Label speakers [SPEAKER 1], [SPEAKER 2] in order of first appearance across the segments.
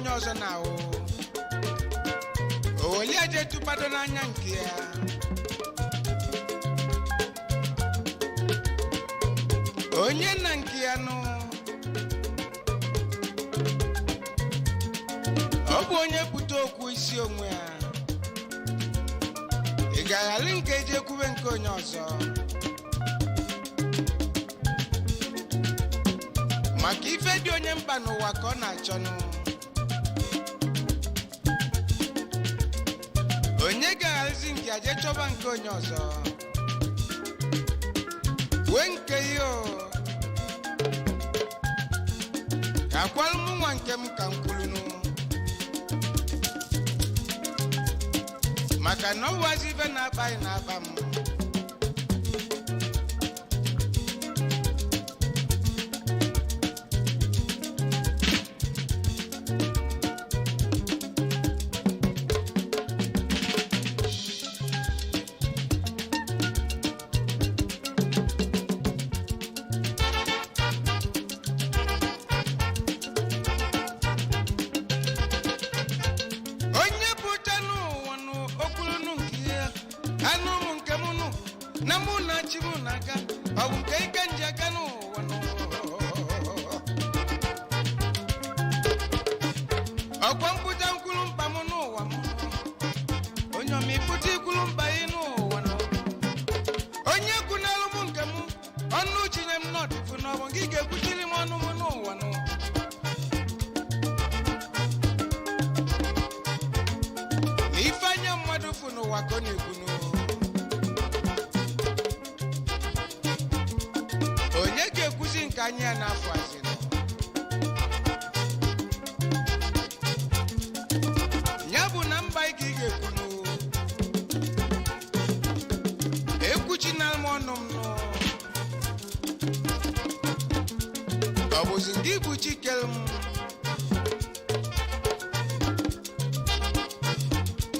[SPEAKER 1] onye ọzọ na-ahụ oli aje tụpado n'anya nke ya onye na nke ya nụ ọ bụ onye pụta okwu isi onwe ya ị ga-aghali nke eji ekwube nke onye ọzọ maka ife dị onye mkpa n'ụwa ka ọ na-achọnụ onye ga-aghalizi nke aje chọba nke onye ọzọ wee nke ihe ka akwalụ m nwa nke m ka m kwulunu maka na ọ wazi ife na-aba anyị na-aba m onye ga-ekwuzi nke anya ya n'afọ azịnụ ya bụ na mba ị ga-ekwunu ekwuchina m ọnụ m nụ ọ bụzi ndị bụ chikere m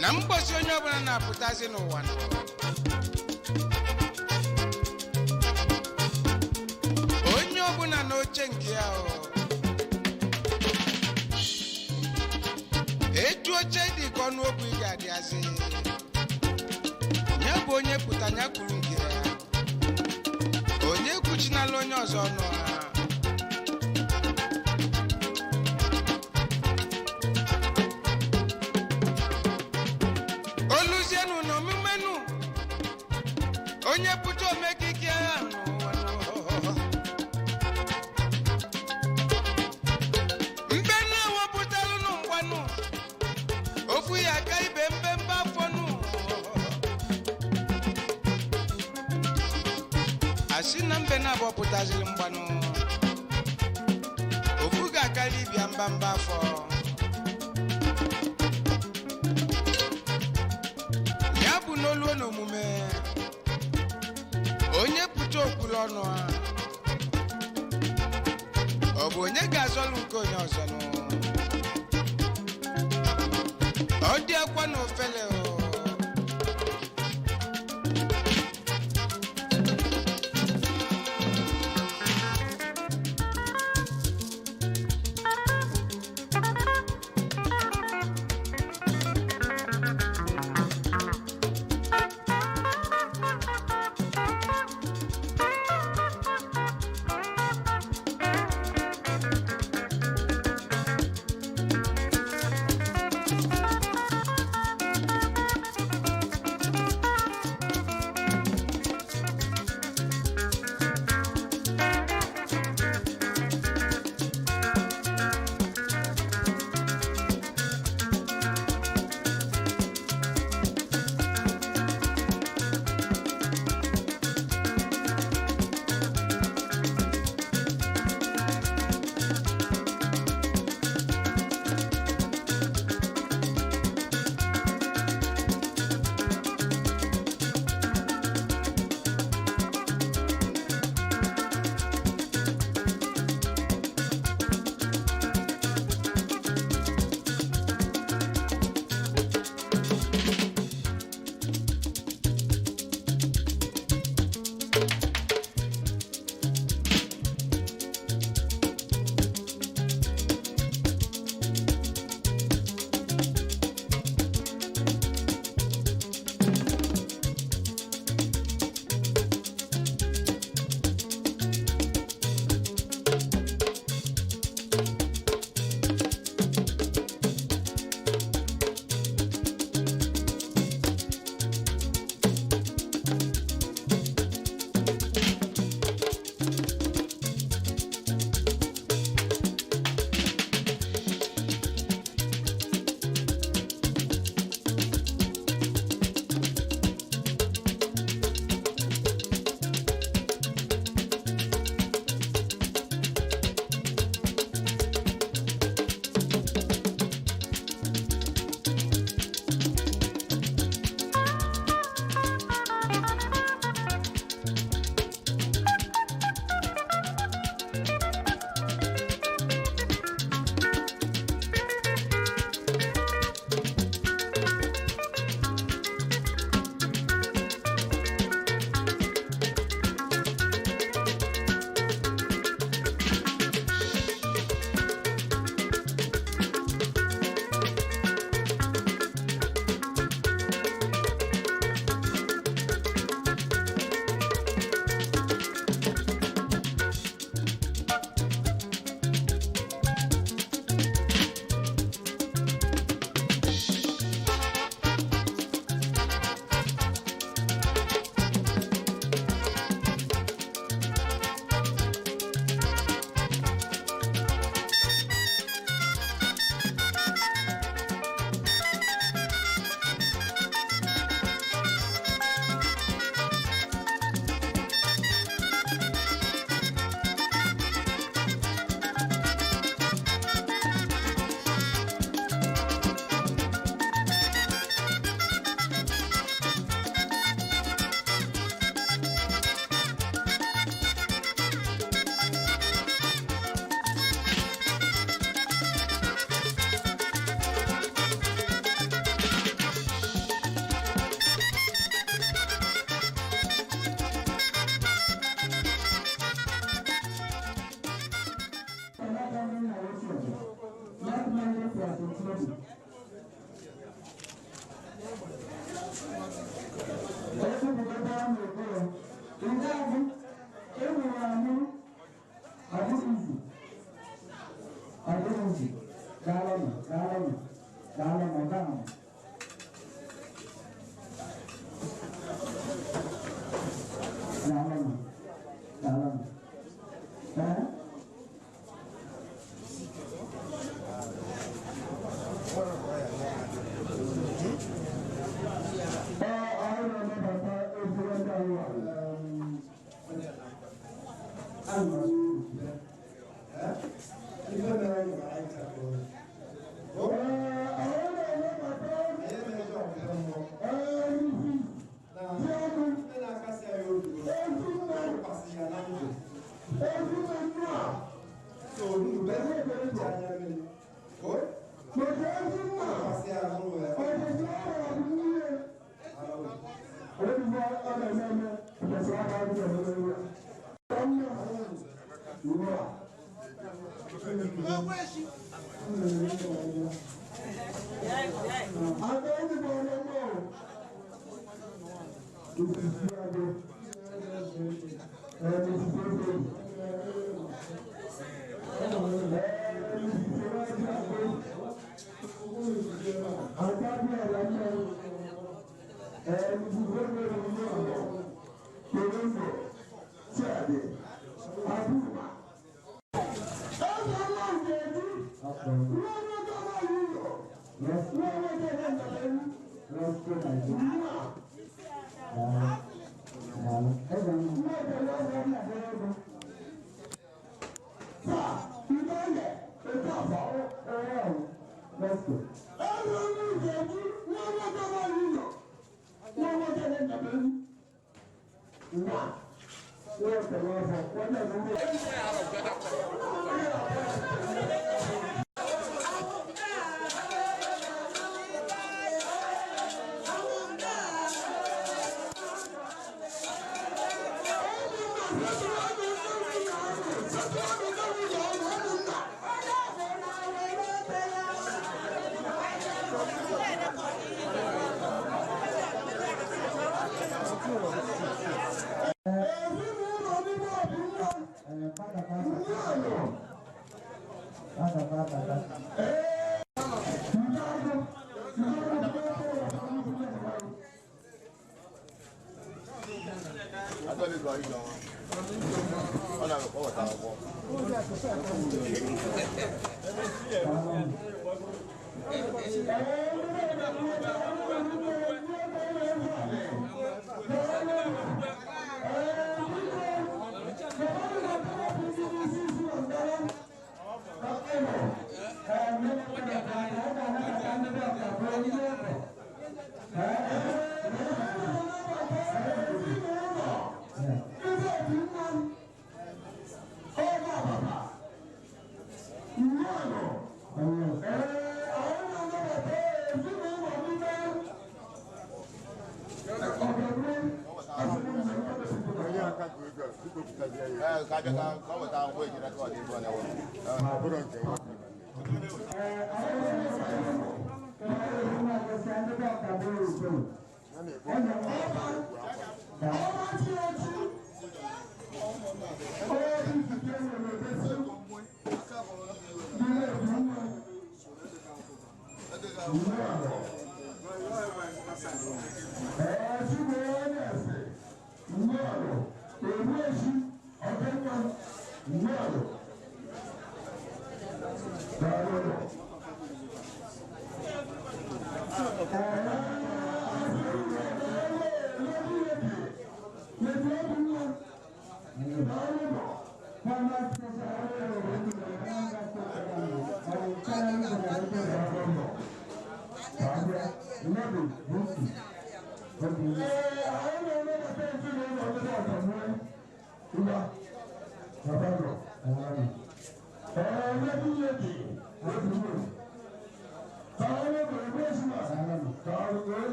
[SPEAKER 1] na mgbọsi onye ọbụla na-apụtazi n'ụwa nọ onye ọbụla n'oche nke ya etu oche dị ka ọnụ okwu ị ga-adịazi ya bụ onye pụta ya kwuru nke ya onye kwuchinala onye ọzọ ọnụ ha oluzienu na omumenu onye pụta omekike ha n'ụwa mbe na-ewepụtalụ n'mgbanụ ofu ya aka ibe mbembe afọ nụ asị na mbe na-abọpụtaziri mgbanụ ofu ga-akarị ibia mbamba afọ ya bụ n'olu n'omume onye pụta okwulu ọnụ ha ọ bụ onye ga-azọlụ nke onye ọzọ nụ ọ dị akwa na ofele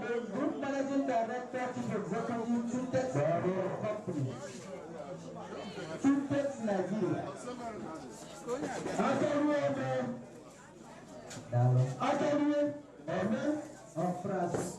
[SPEAKER 2] The Group Managing Director, Chief Executive, Tuntex Company, Tuntex Nigeria. Akademi, Amen, of France.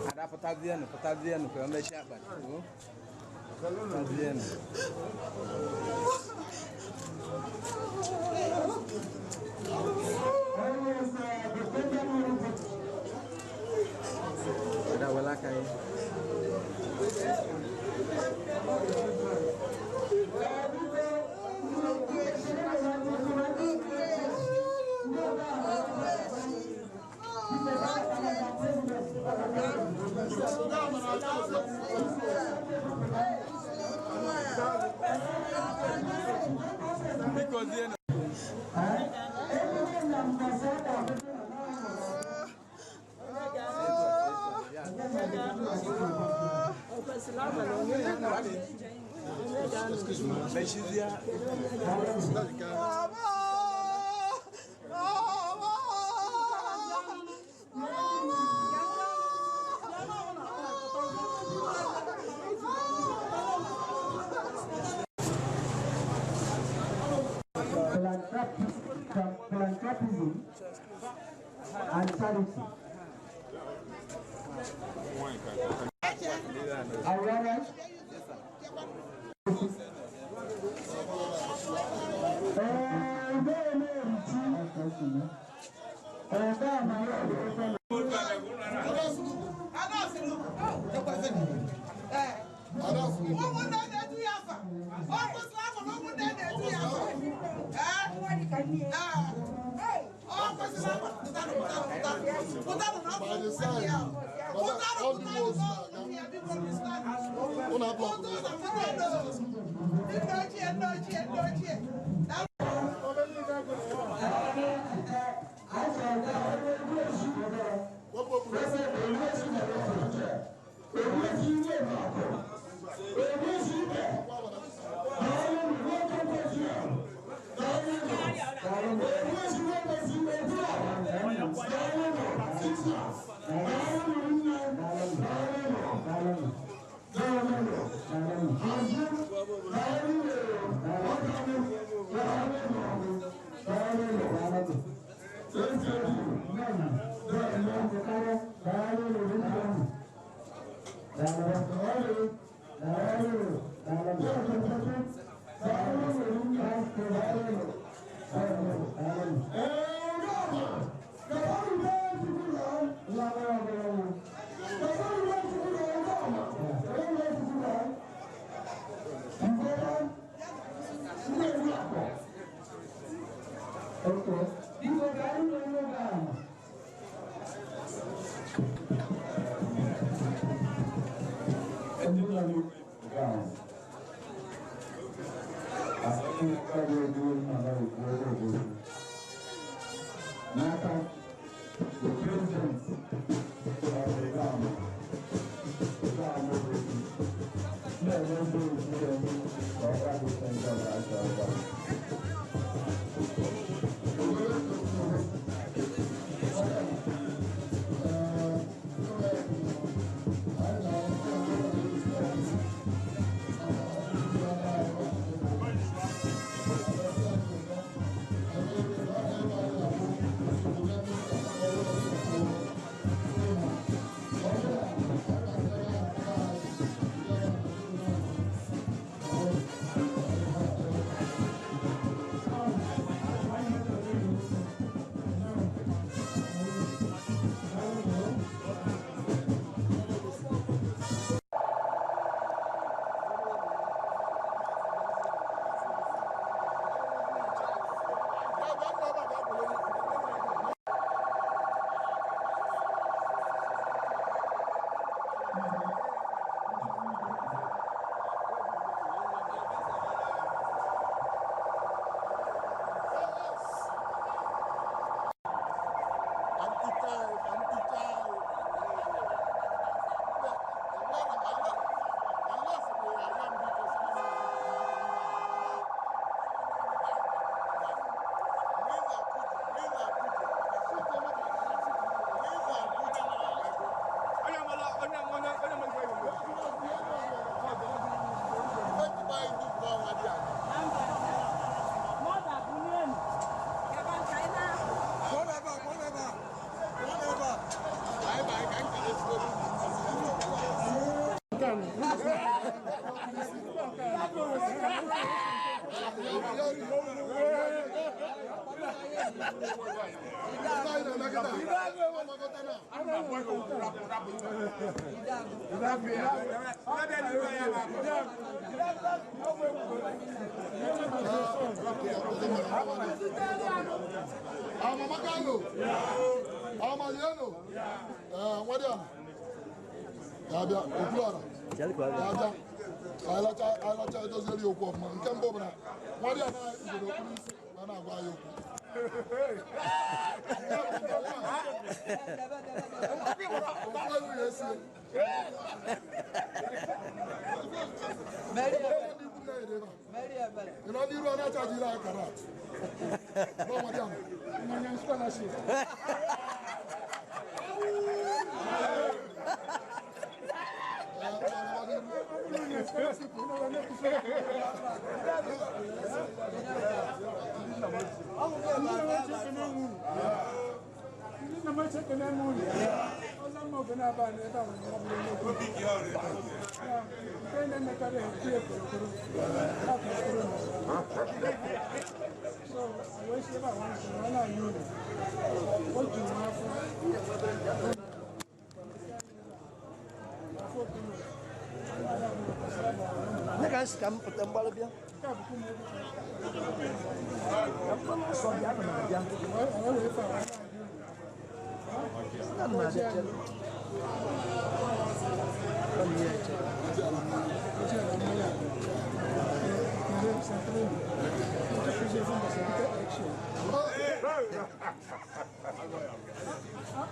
[SPEAKER 3] Ada petaziano que anda chapa. Petaziano. Ada wala kai.
[SPEAKER 2] Philanthropism and charity. Awareness.
[SPEAKER 4] By the side.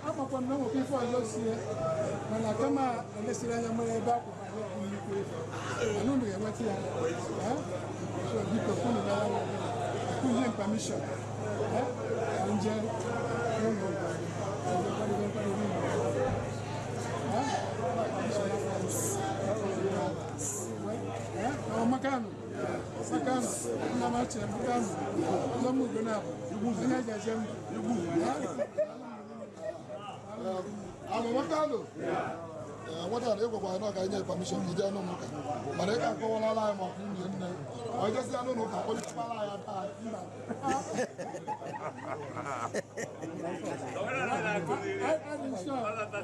[SPEAKER 4] amakwa na mo people azosie na kama elesira nya mo ebe akwa na nnukwu anu mi enweti ya so biko kunu na kunu permission anje makano na mache makano zo mu gona nya jajem amo makano wata da yego ba na ga nya permission ide anu muka mare ka ko wala la ma ku ni ne o je si anu no ka ko ni pa la ya ta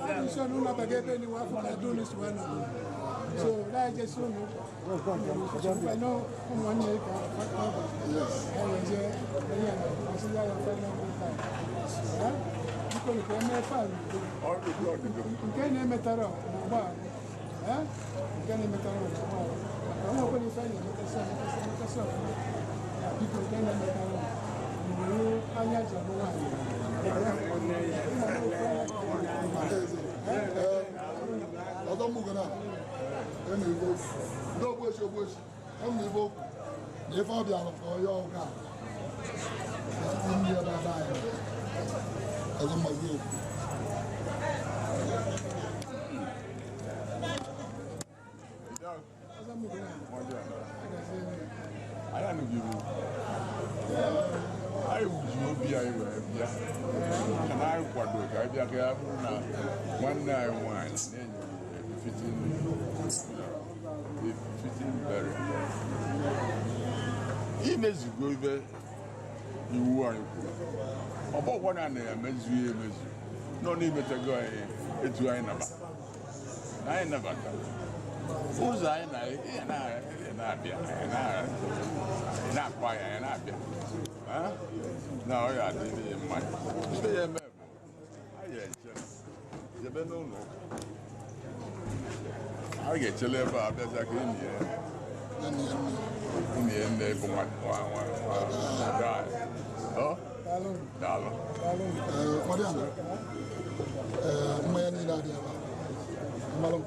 [SPEAKER 4] I'm sure no na bagebe ni wa for do this one so that just so no I know one year ka yes I je yeah I see ya fa because the MFA or the blood can you metaro ba can you metaro I'm not going to find it because people can metaro you anya jabu ọdọ mú gan náà ẹnu ìbò lọ́gbọ́ ìṣògbòṣì ẹnu ìbò ní fọ́ọ̀bì àrùnkọ̀ ọyọ́ ọ̀gá àti ní ọba dáa ẹ̀rọ mọ̀ yóò
[SPEAKER 5] I would be I and I quadro. I be a one night wine, fitting very. Even as you go there, you are about 1 hour, measure. No need to go into I never come. Who's I not quiet and I be. No, I didn't mind. Stay a member. I get to live out as I can in the end, they for my die. Oh, dollar.
[SPEAKER 4] Mariana, Mayani Nadia, Malon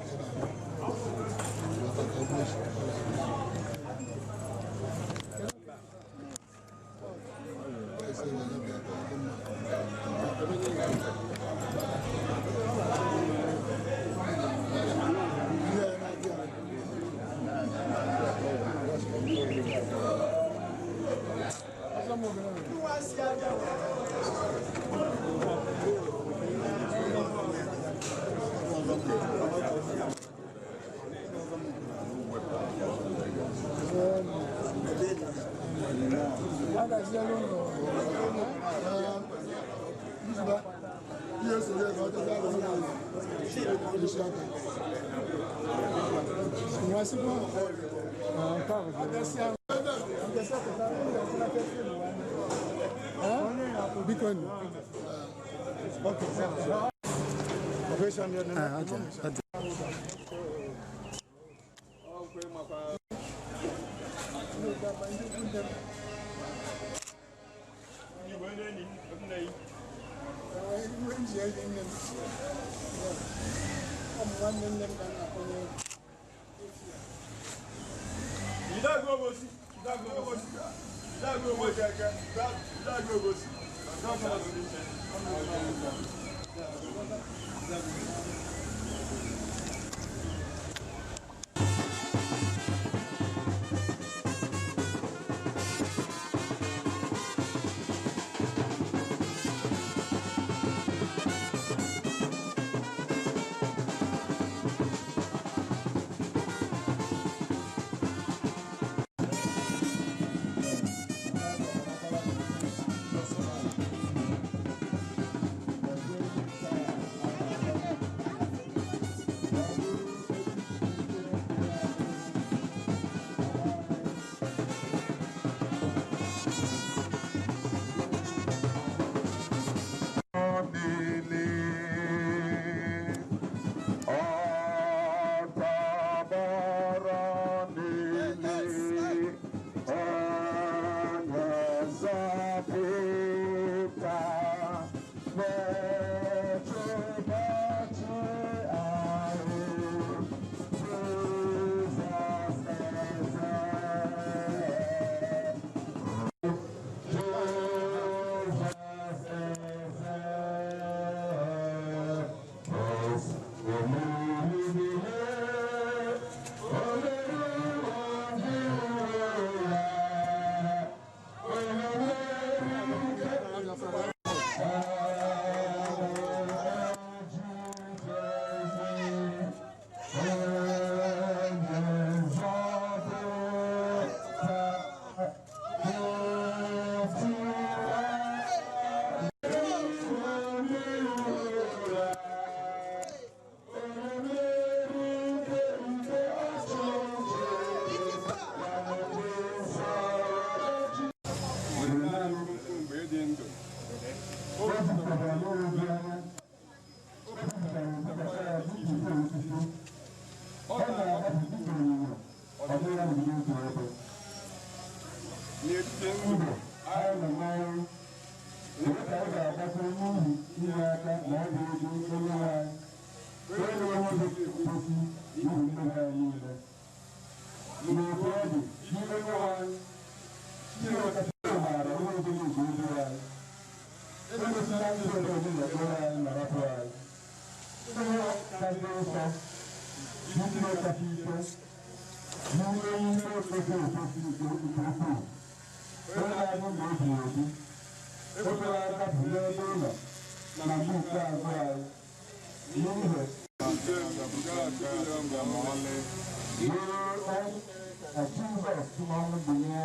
[SPEAKER 2] anyị nọ n'ọrụ ebe ka anyị ga-agbasịrị n'ihi inye aka na ọ bụ ego onye anyị onye na-enweghị ekwesị ihu mmehie anyị niile n'otu ọ dị n'ime onye anyị Chineke maara onye ọbụla nke ozi anyị egosila ndị ọzọ ọbụla ekpere anyị na rapụ anyị onye kasị nsọ n'ime kasị ike n'ime ihe okwesị ekwesị nke ukwuu onye na-abụ mgbe o ji ebi ekwela adapụ n'ebe ụlọ na mgbe ikpeazụ anyị n'ihe Jizọs n'ọnụ binye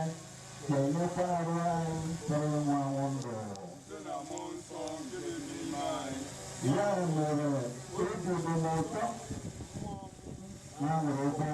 [SPEAKER 2] ga-emekwa arụ anyị chọrọ ịnwụ anwụ ndụ ya mere ejido m ụtọ na nwere ebe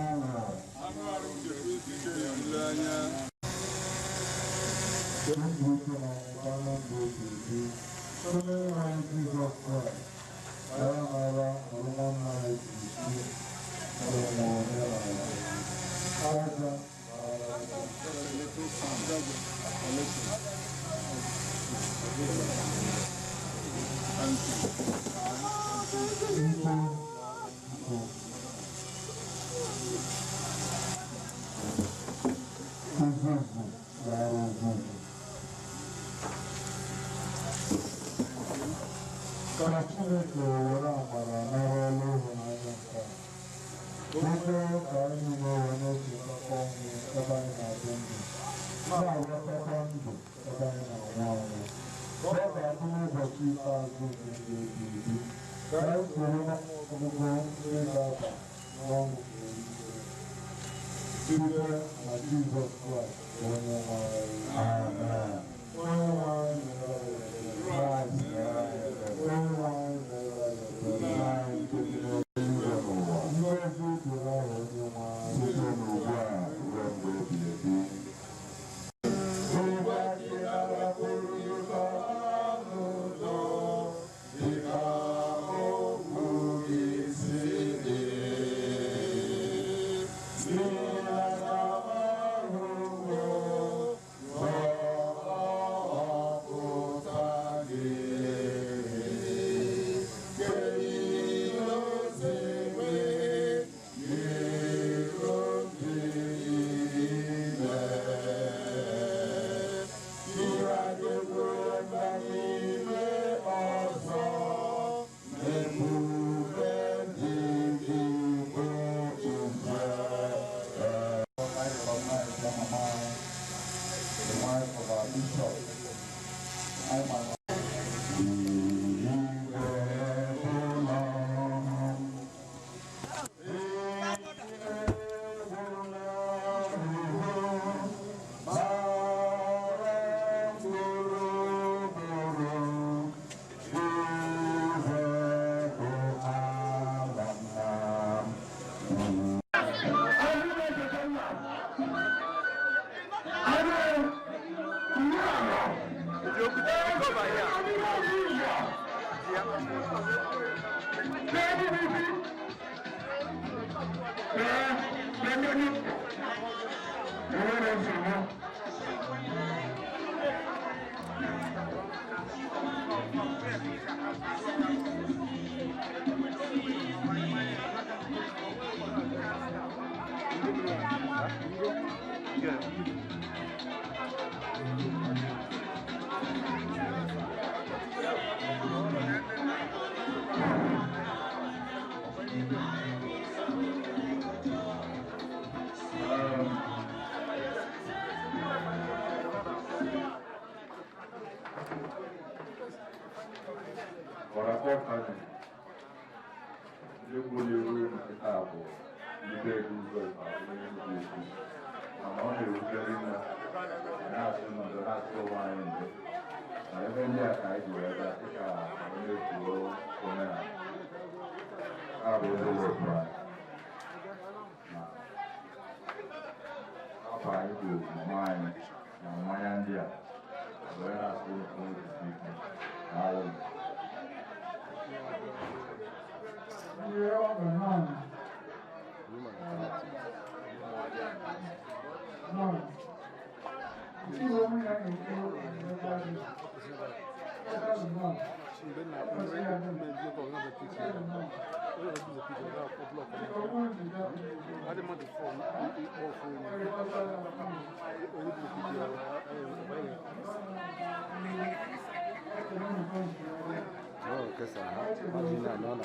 [SPEAKER 2] Jesus Christ,
[SPEAKER 4] None.
[SPEAKER 3] Oh, qué sana. Imagina, no, la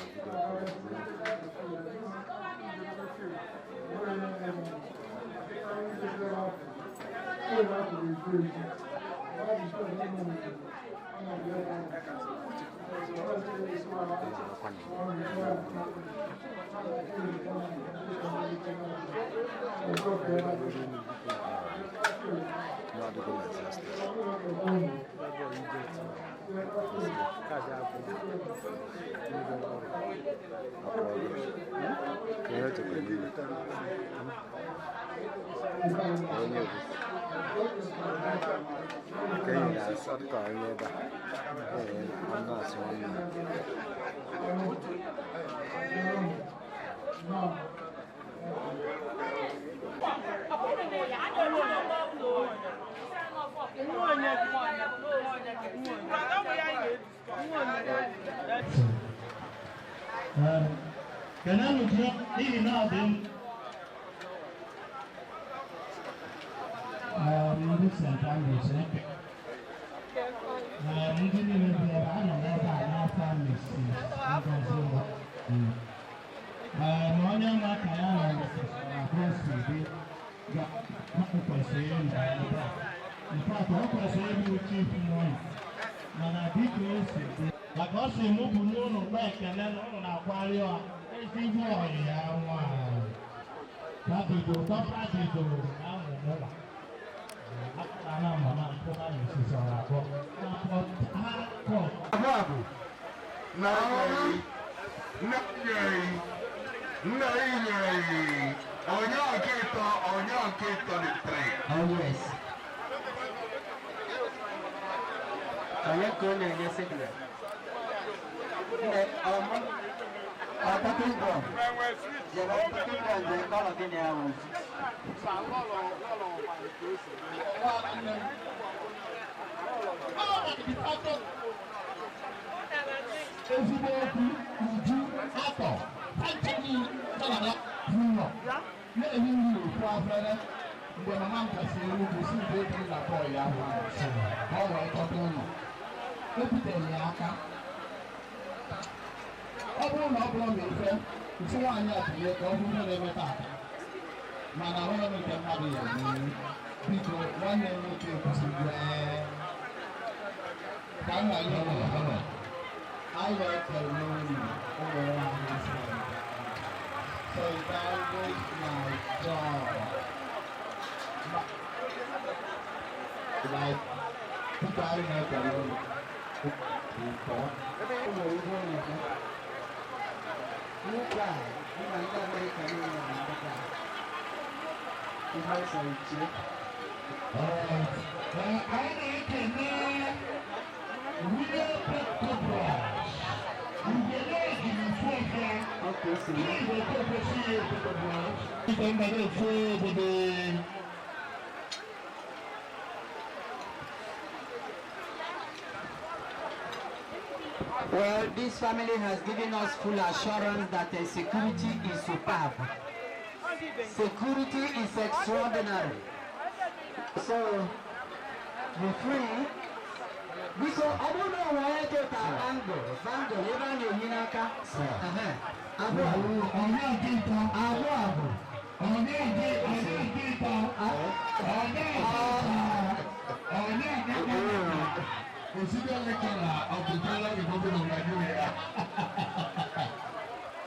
[SPEAKER 6] Well, this family has given us full assurance that the security is superb. Security is extraordinary. So, be free. Because I don't know why I get an angle. Vango, you don't know Hinaka.
[SPEAKER 2] Consider lecturer of the Federal Republic of Nigeria.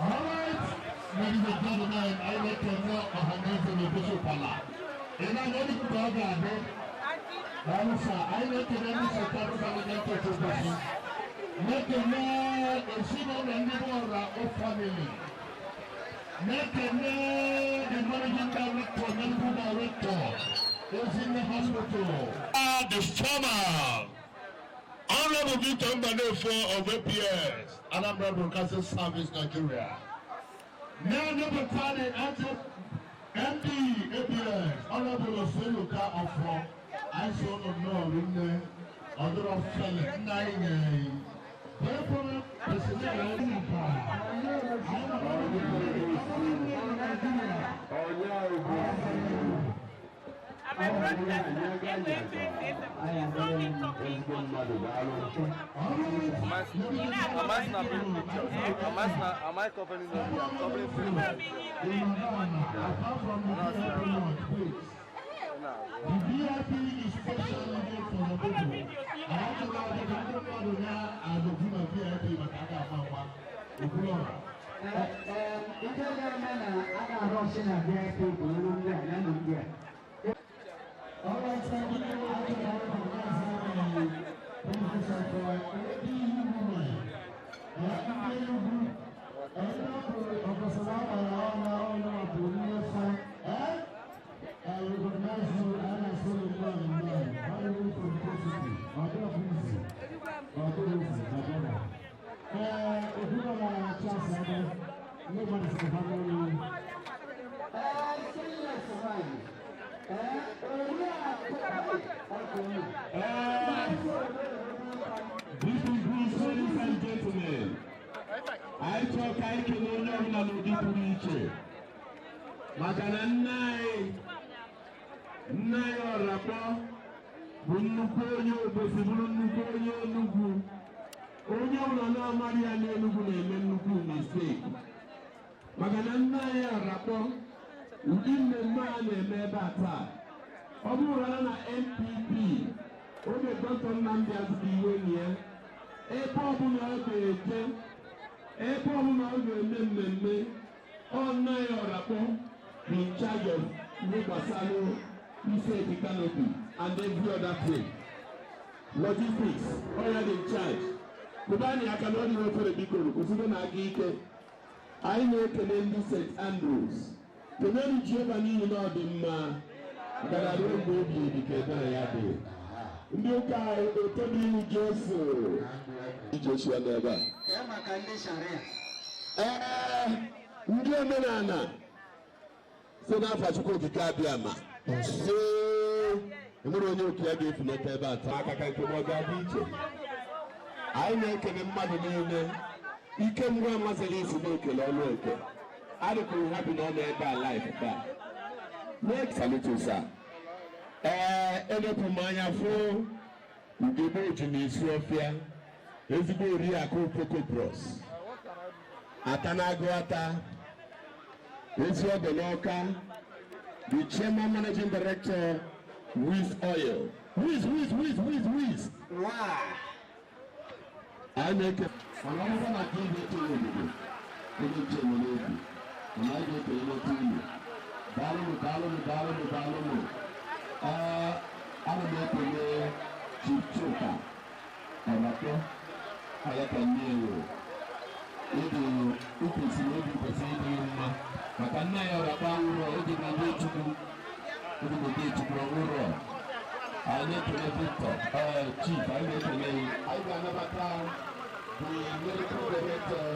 [SPEAKER 2] All right, ladies and gentlemen, I let you know of a name from the Bishop Pala. And I'm going to go down there. I let you know Mr. President to Bishop. Let you know the senior and middle of family. Let you know the managing director, medical director is in the hospital. The former Honorable Victor Mbane of APS, Anambra Broadcasting Service, Nigeria. Now, number 30, MD APS, Honorable Oseluka of ISO of Norway, Other of Felix, Nine. Therefore, President Nigeria.
[SPEAKER 3] Am I covering the
[SPEAKER 2] The VIP is special level for the people. I want to know that the people as a team of VIP, but I got my one. All right, thank you. I recognize you and I saw you well in mind. Very good for the positive. I don't please. I don't listen. I don't know. If you don't have a chance, nobody's going to handle you. Distinguished ladies and gentlemen, I talk I can only know Magana nai ọ̀ràpọ̀ bụ nnukwu onye obosi bụrụ nnukwu onye Enugu. Onye ụlọ na-amaghị ya n'Enugu na-eme nnukwu mistake. Maka na nna ya ọ̀ràpọ̀ ụdị mmemme a na-eme ebe a taa. Ọ bụrụ na NPP oge Dr. Nnamdi Azikiwe nye ebe ọbụla ọ ga-eje ebe ọbụla ọ ga-eme mmemme ọ nna ya ọ̀ràpọ̀ in charge of Nibasalo, Ise Canopy, and every other thing. Logistics, already in charge. Kubani, I can only wait for the big one, because even I know Kennedy St. Andrews. Kennedy Giovanni, you know them, but I don't go to the Kedayade. Nuka, Toby Joshua Neva. Nana. So now for Chuko Kikabiama. So, I'm going to get you from the table. I make a mother. You can run as a little local or local. I don't know what happened on there by life. Next, a little sir. And up my phone, you give me to me, Sophia. Let's go Riako Poco Bros. Atanaguata. Monsieur Beloka, the chairman managing director, Wiz Oil. Wiz. Wow. I make it. I'm going to give it to you. I'm going to give it to you. Dalo. I'm going to give Chief Choka. I can hear you. Makana ya rabangu odi mande chuku uro ane tole Victor chief ane tole aiga nabata the medical director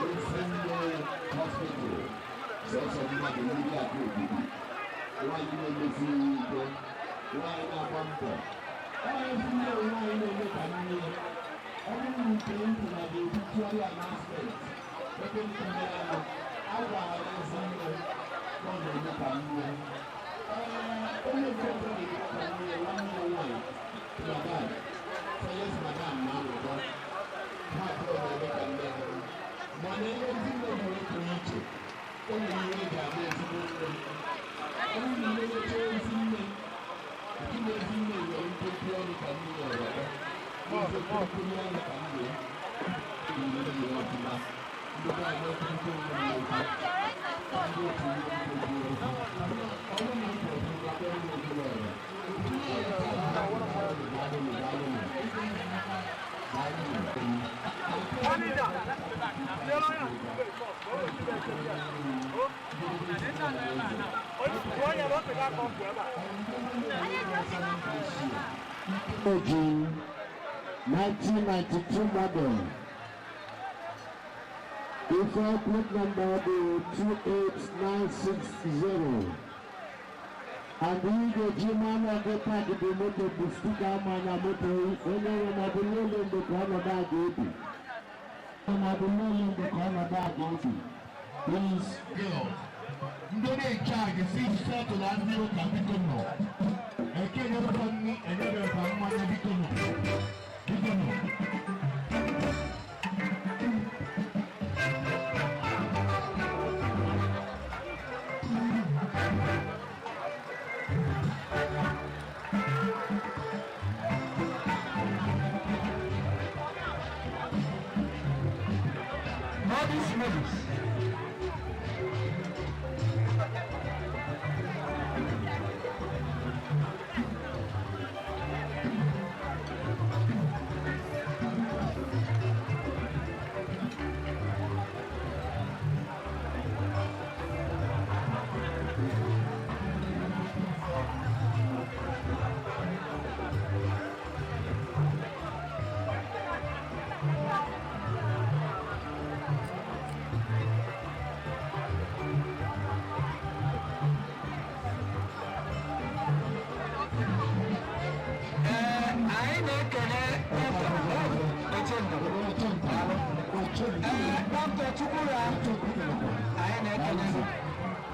[SPEAKER 2] of Sunday Hospital so na the media group why you dey see why na bampo why no kani everyone came to the victory announcement but I was June 1992 model. Before plate number 28960. And the German of the party, the motor, the sticker man, a motor, when they were not in the Canada baby. I'm not in the Canada baby. These girls, ndị na-echaji si setụla ndị ụka biko nọ ekenyebekwa nri enyebekwa mmanya biko nọ biko nọ.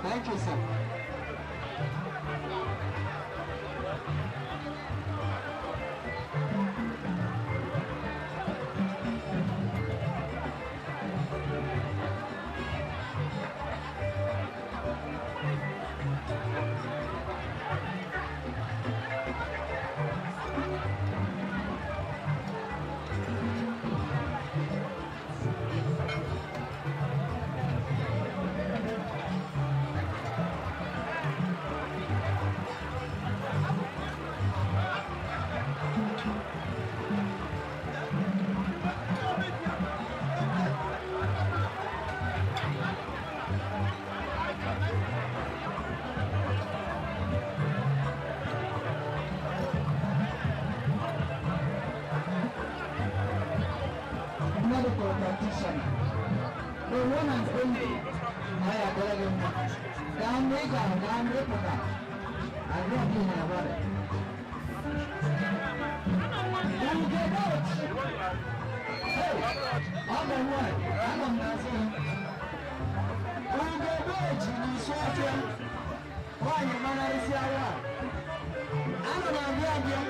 [SPEAKER 6] Thank you, sir. Medical practitioner. The one and only Maya Golegumba. Down Mega, down Replica. I don't know about it. You get out! Hey! I'm on what? I'm on nothing. You get out! You sweat him. Why you man are see our? I don't know where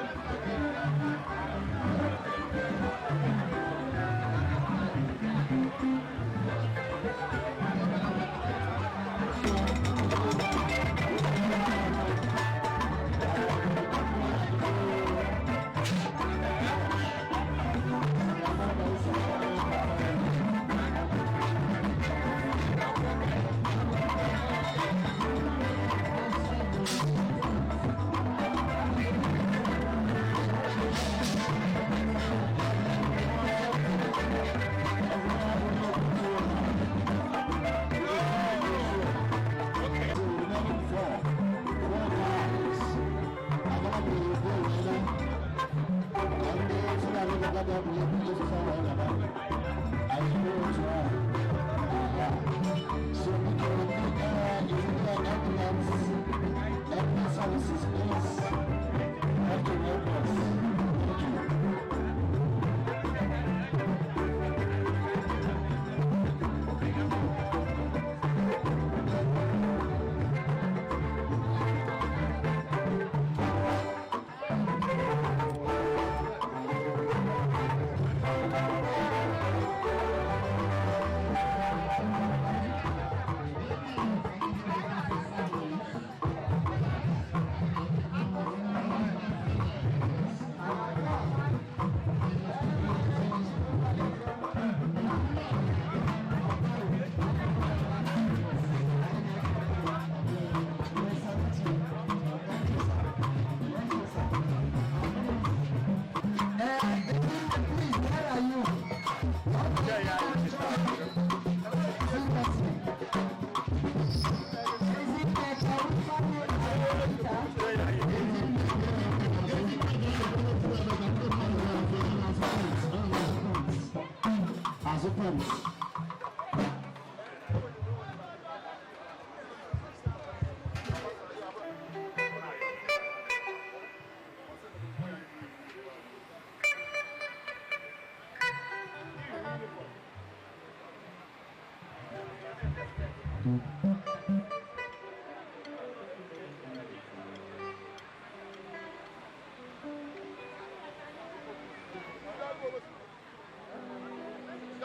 [SPEAKER 2] Thank you.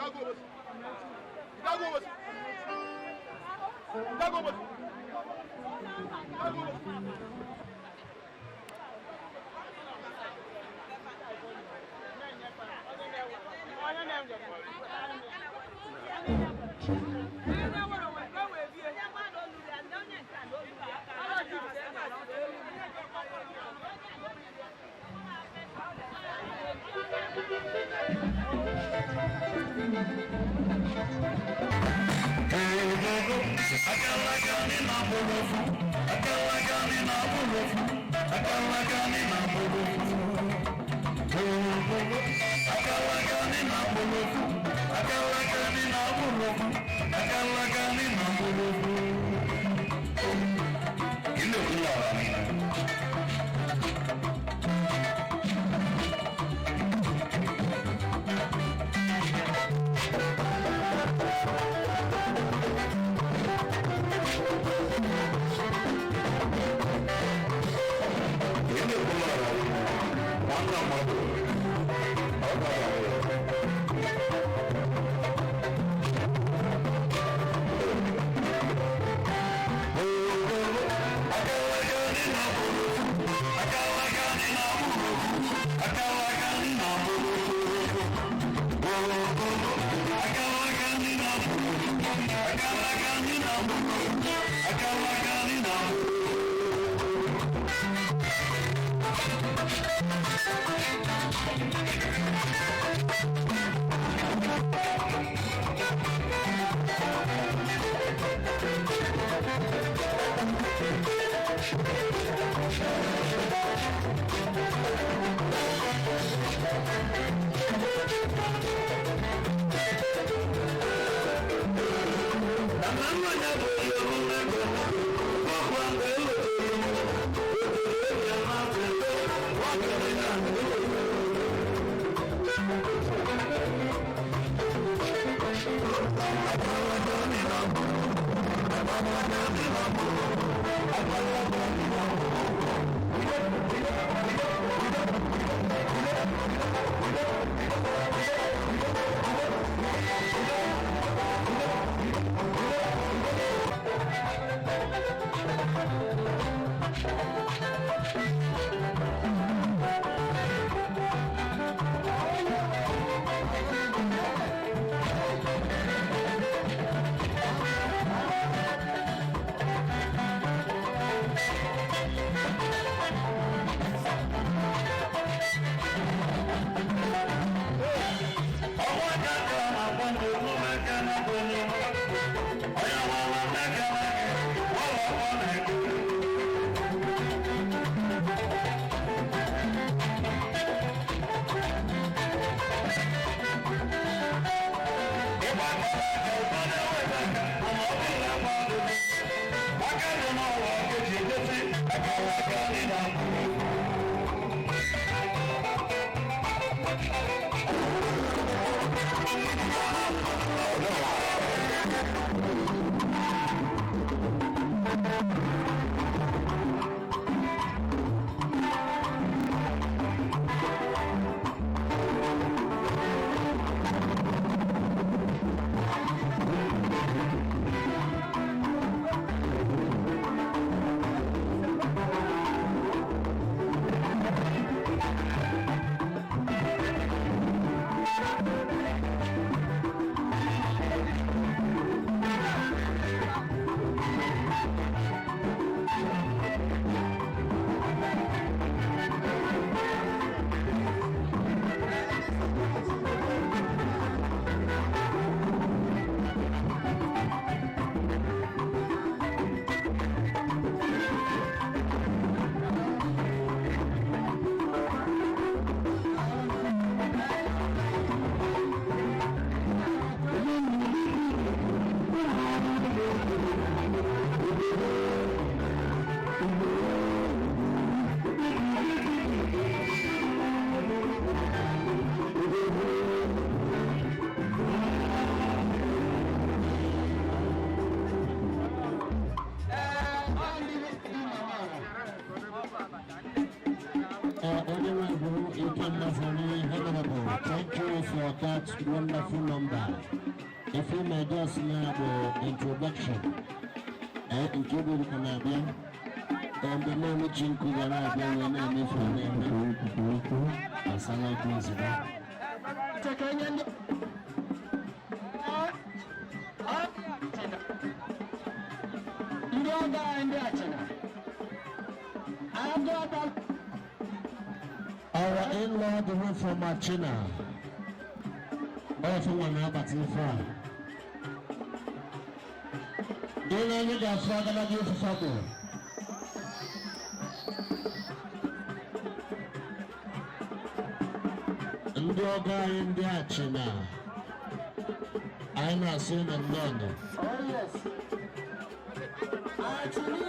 [SPEAKER 6] Honorable Thank you for that wonderful number. If you may just now the introduction, including the Canadian, and the name of Jinko Yanabia, and I'm if you name and Sanai Quincy. Our in-law, the one from Machina. All from one about in front. You know, you got flag and I give for something. And your guy in the Machina. I'm not seeing them London. Oh, yes. Actually,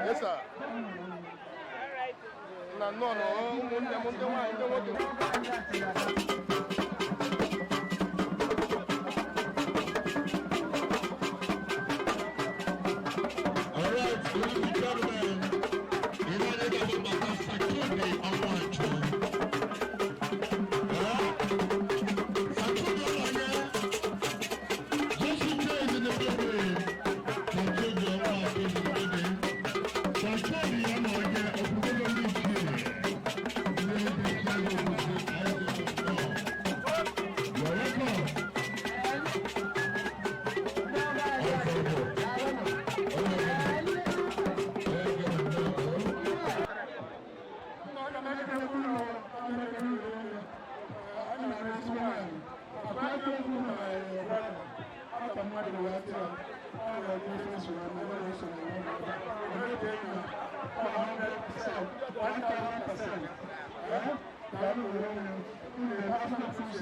[SPEAKER 7] Yes, sir. No.
[SPEAKER 6] Thank you. Thank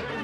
[SPEAKER 6] you.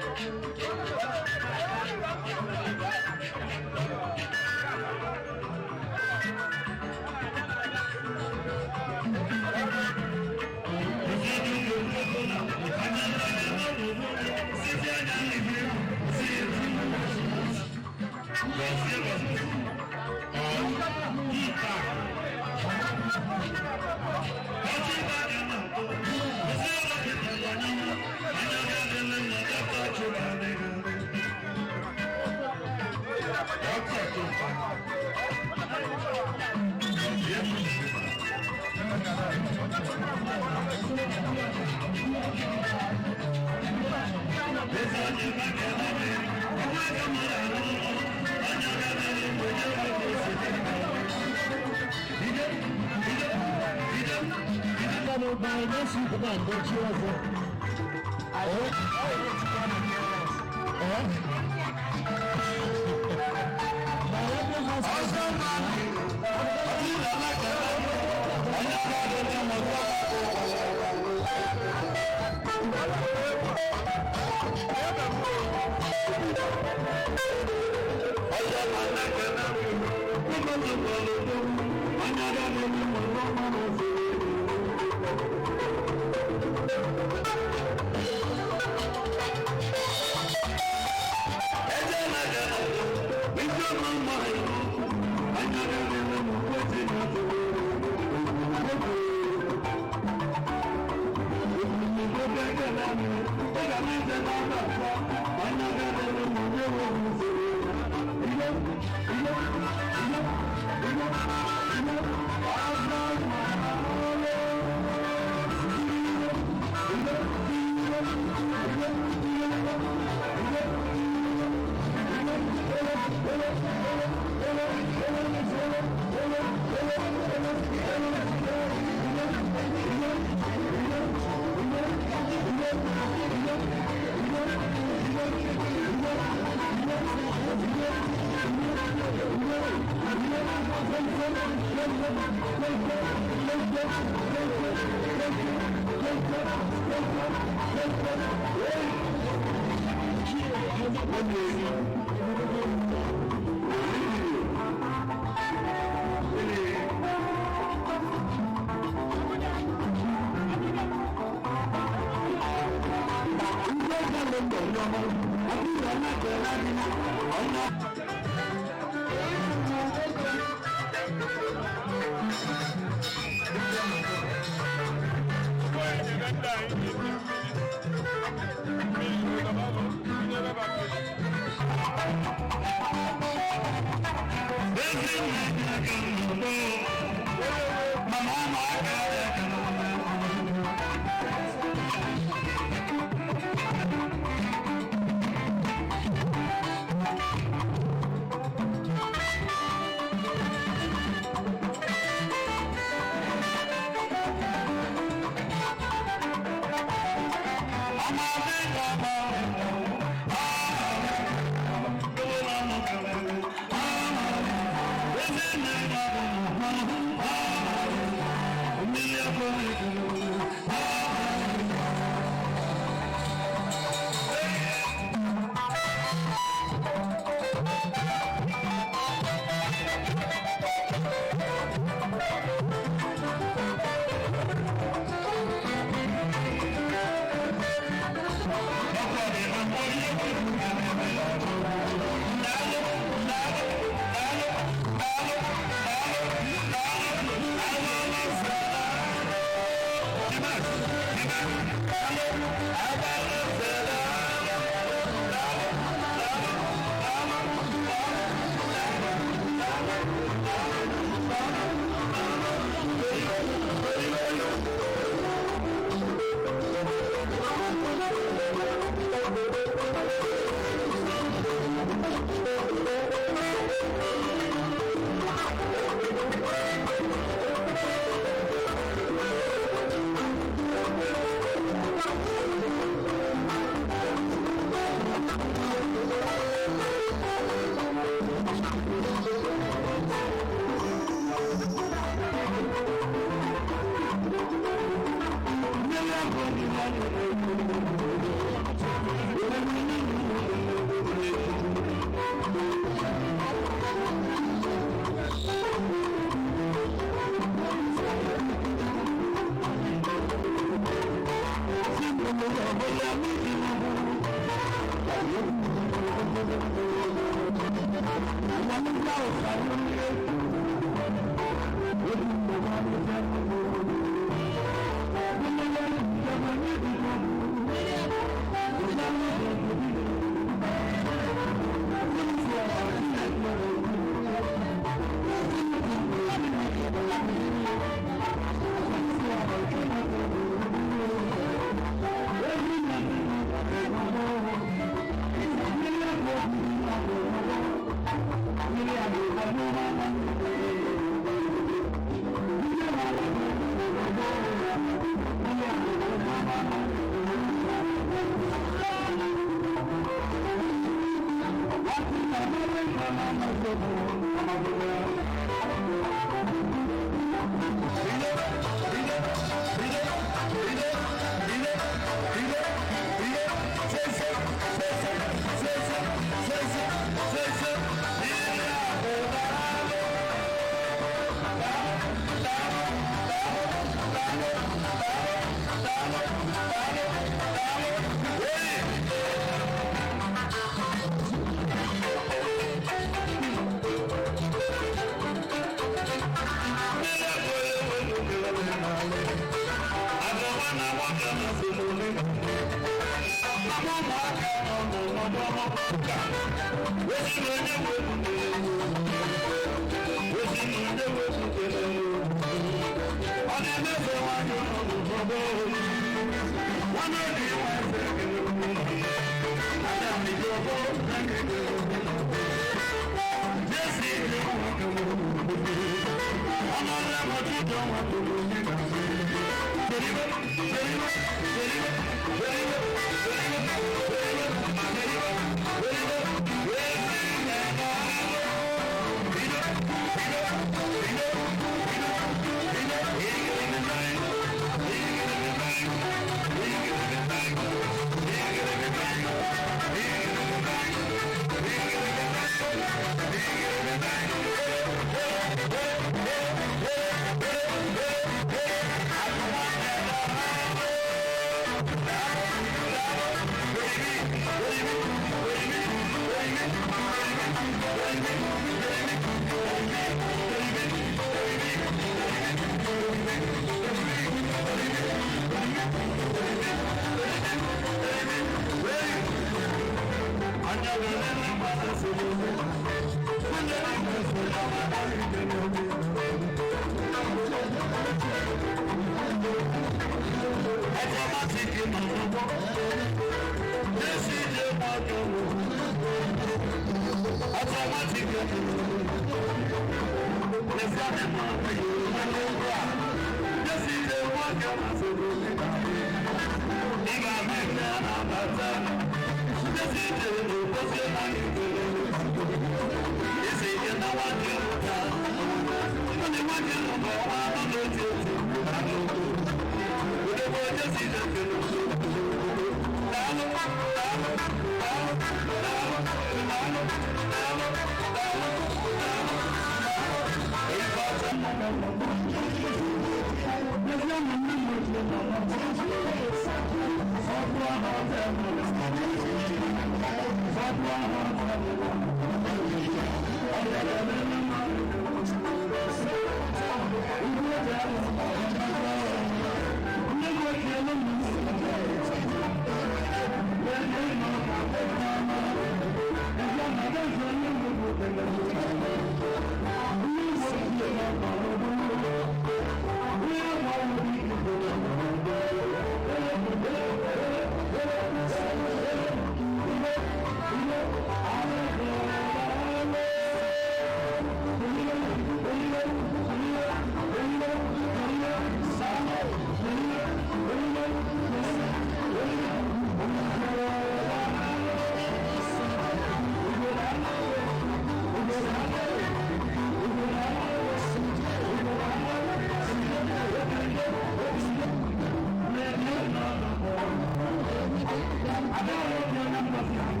[SPEAKER 6] Okay.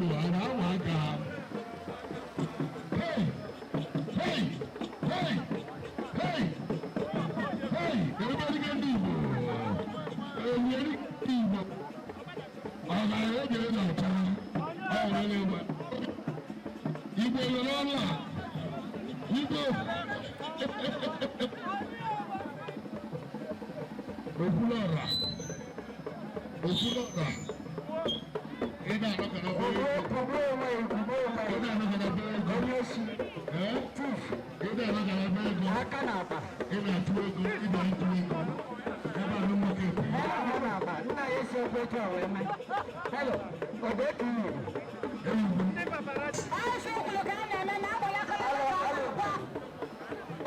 [SPEAKER 7] Igbo ana ama aka. Hey! Hey! Hey! Hey! Hey! Everybody get Igbo. Everybody Igbo. Ọ̀gá ẹ̀rọ jẹ́ náà tán. Ọ̀rọ̀ lè wà. Igbo lọ́la. Igbo. Okulora. Okulora. Ina no kana bo. Ina no kana bo. Gomeshi. Tuf. Ina no kana bo. Akana ba. Ina tuego, ina tuego. Eba no mo ke. Akana ba. Nna yeso ko to we me. Hello. Obe tu. Ni paparazzi. Ah, so ko kana na na bo ya kana.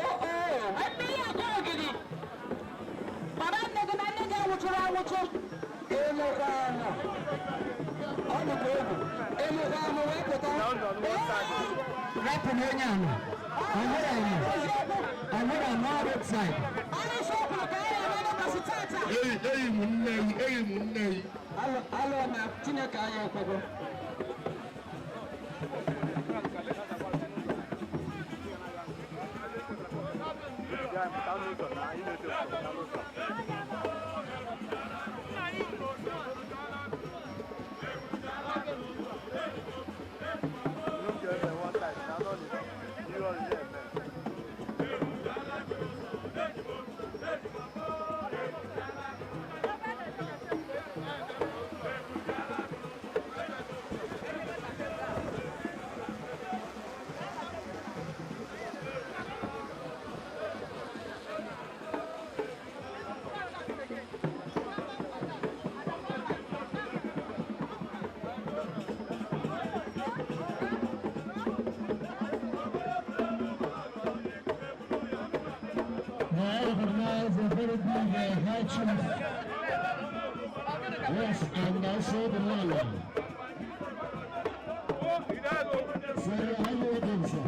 [SPEAKER 7] Oh. Abi ya ko gidi. Baba ne ga na ga wutura wutur. Elo kana. Ono ko ego. Elo kana we ko ta. Rap no nyama. Amara ni. Amara no outside. Ani so ko kana na ba sitata. Eyi munne. Alo na tina ka ya ko go. Yes, and also the Lala. Sarah, how you doing, sir?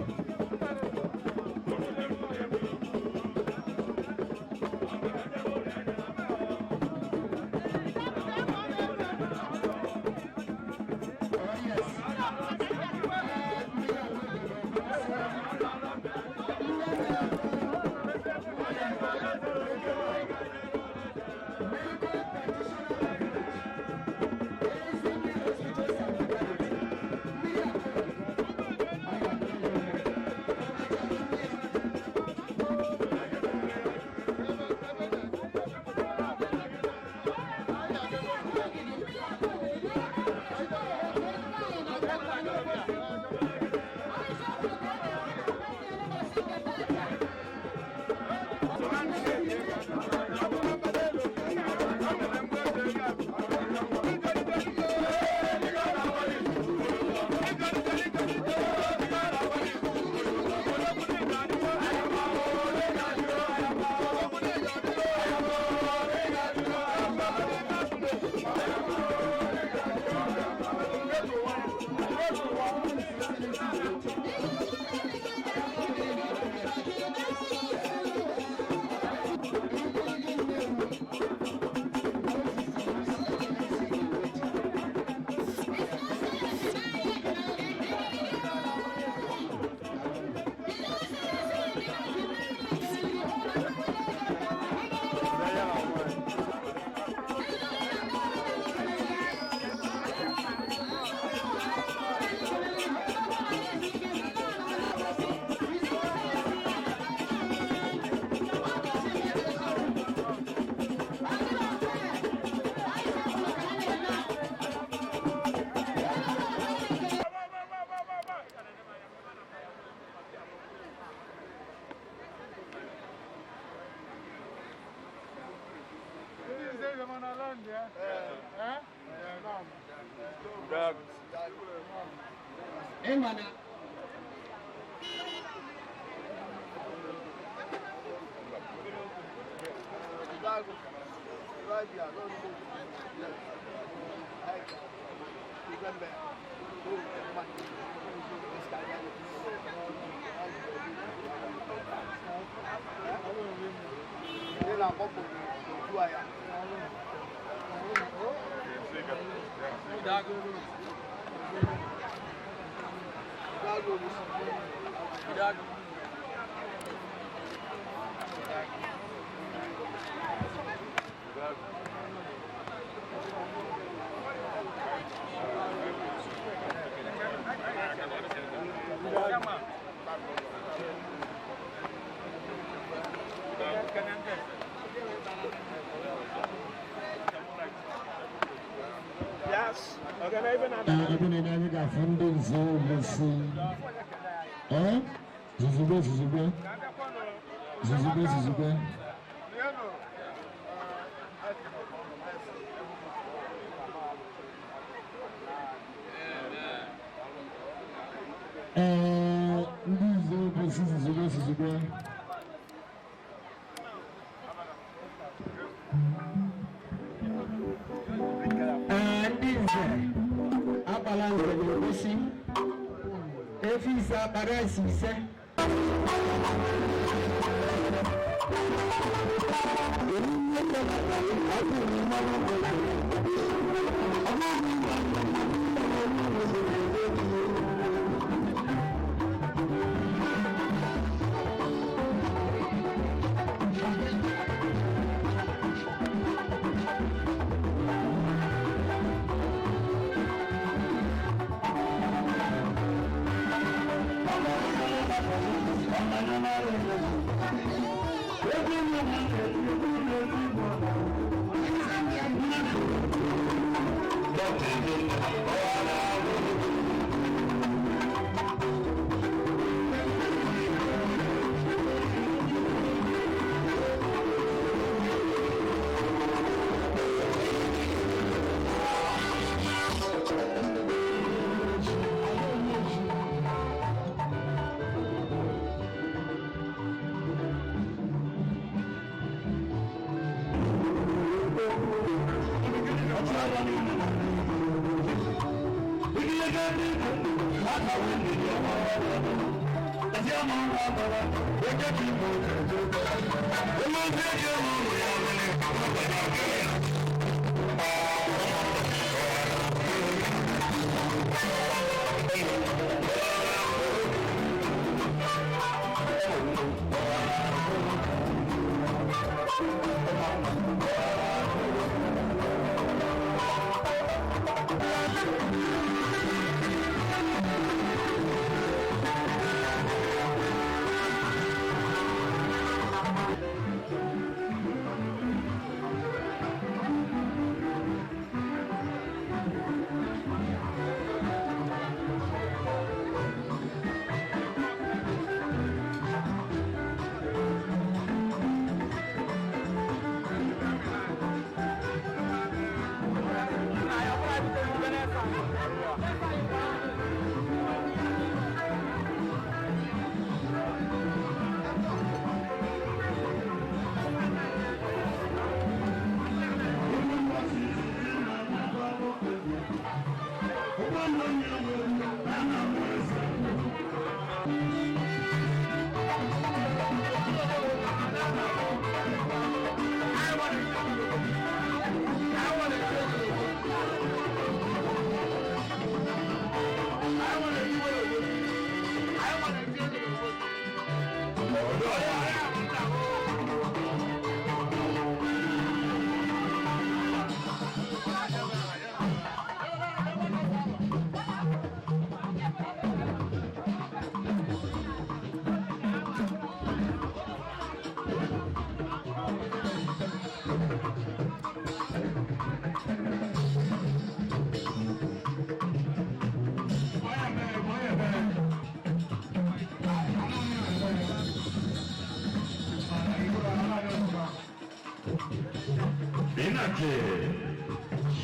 [SPEAKER 7] Emana.
[SPEAKER 8] Dago. Yes. Okay, maybe not.
[SPEAKER 2] Even in any of funding zone, let's see. Eh? Zuzube. Zuzube.
[SPEAKER 6] Efisa parasi se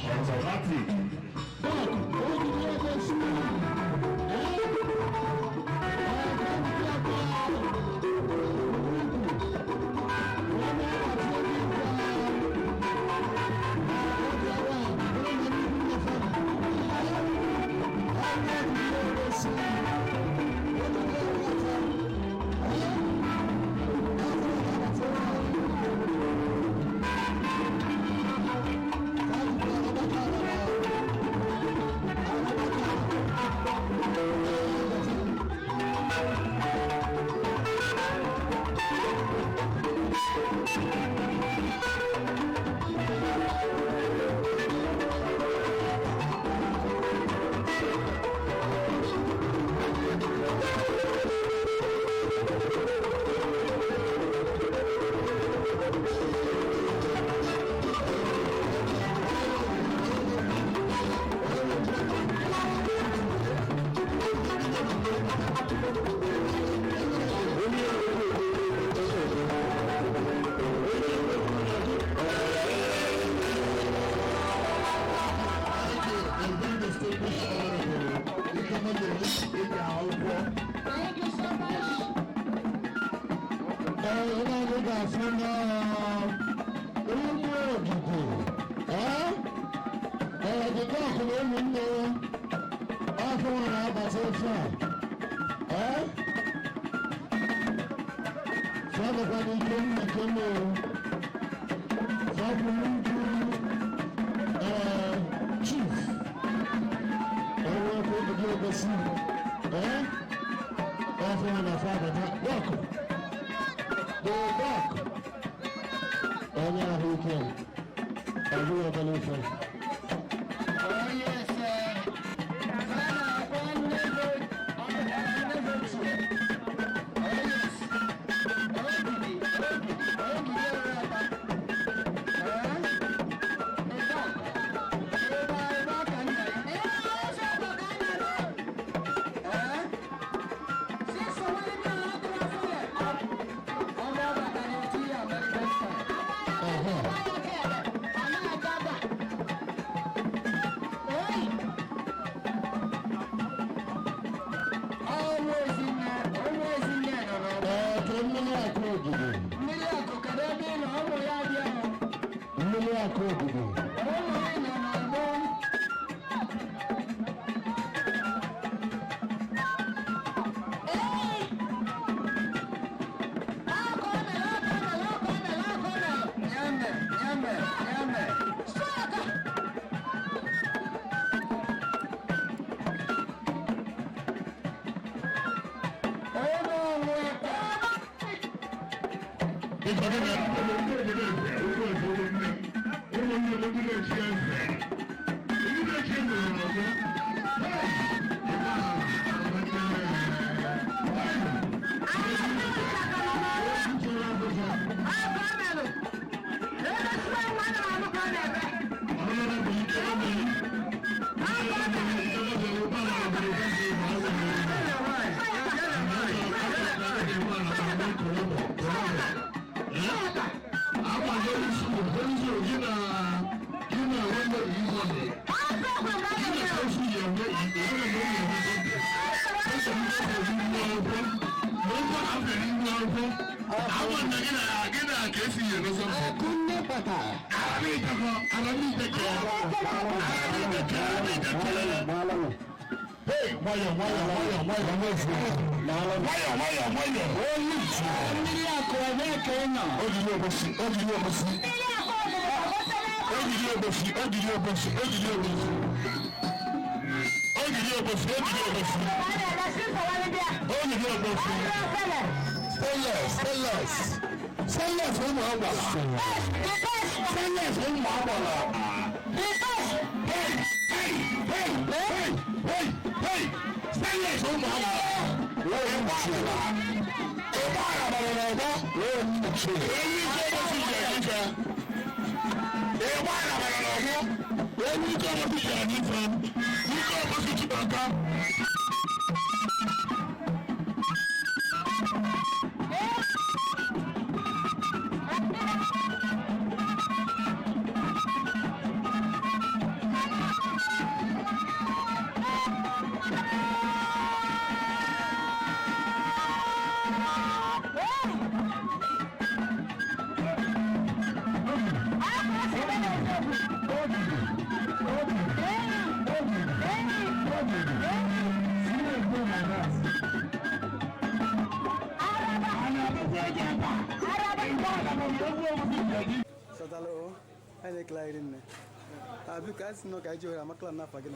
[SPEAKER 2] Automatic.
[SPEAKER 3] Satalo, I like lighting. I've been no guy, I'm a clan up again.